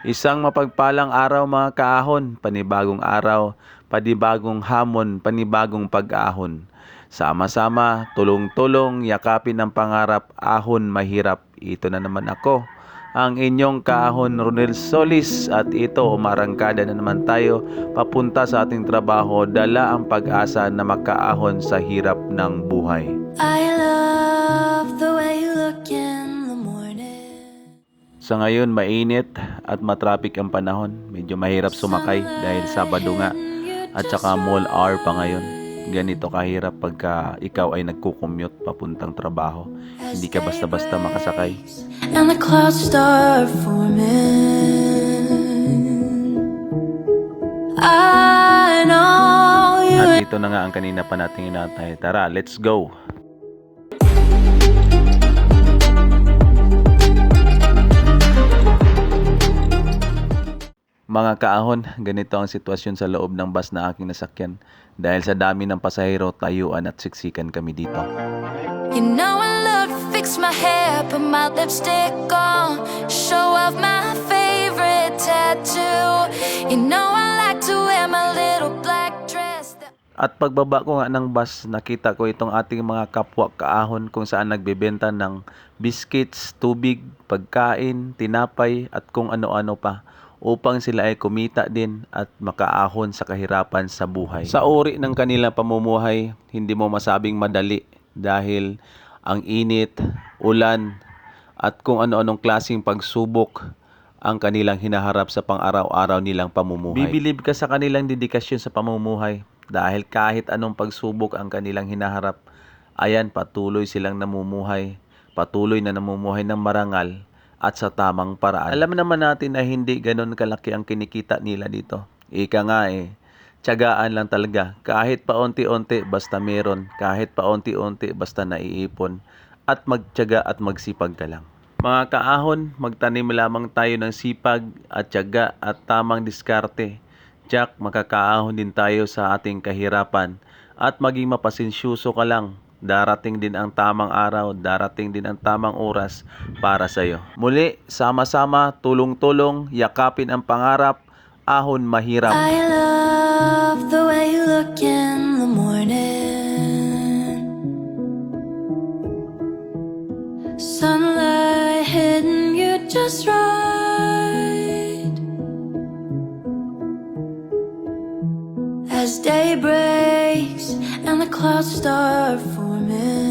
Isang mapagpalang araw mga kaahon, panibagong araw, panibagong hamon, panibagong pag-ahon. Sama-sama, tulong-tulong, yakapin ang pangarap, ahon mahirap. Ito na naman ako, ang inyong kaahon Ronel Solis, at ito umarangkada na naman tayo papunta sa ating trabaho, dala ang pag-asa na makaahon sa hirap ng buhay. I love the way you look in the morning. Sa ngayon, mainit at matraffic ang panahon. Medyo mahirap sumakay dahil Sabado nga at saka mall hour pa ngayon. Ganito kahirap pagka ikaw ay nagko-commute papuntang trabaho. Hindi ka basta-basta makasakay. And the clouds start forming. I know you. At dito na nga ang kanina pa nating inatay. Tara, let's go! Mga kaahon, ganito ang sitwasyon sa loob ng bus na aking nasakyan. Dahil sa dami ng pasahero, tayuan at siksikan kami dito. You know I love to fix my hair, put my lipstick on, show off my favorite tattoo. You know I like to wear my little black dress. At pagbaba ko nga ng bus, nakita ko itong ating mga kapwa kaahon kung saan nagbebenta ng biscuits, tubig, pagkain, tinapay at kung ano-ano pa, upang sila ay kumita din at makaahon sa kahirapan sa buhay. Sa uri ng kanilang pamumuhay, hindi mo masabing madali dahil ang init, ulan, at kung ano-anong klaseng pagsubok ang kanilang hinaharap sa pang-araw-araw nilang pamumuhay. Bibilib ka sa kanilang dedikasyon sa pamumuhay dahil kahit anong pagsubok ang kanilang hinaharap, ayan, patuloy silang namumuhay, patuloy na namumuhay ng marangal at sa tamang paraan. Alam naman natin na hindi ganon kalaki ang kinikita nila dito. Ika nga tiyagaan lang talaga. Kahit paunti-unti basta meron, kahit paunti-unti basta naiipon, at magtiyaga at magsipag ka lang. Mga kaahon, magtanim lamang tayo ng sipag at tiyaga at tamang diskarte. Tiyak, makakaahon din tayo sa ating kahirapan at maging mapasensyoso ka lang. Darating din ang tamang araw, darating din ang tamang oras para sa iyo. Muli, sama-sama, tulong-tulong, yakapin ang pangarap, ahon mahirap. I love the way you look in the morning. Sunlight hitting you just right. As day breaks and the clouds start forming.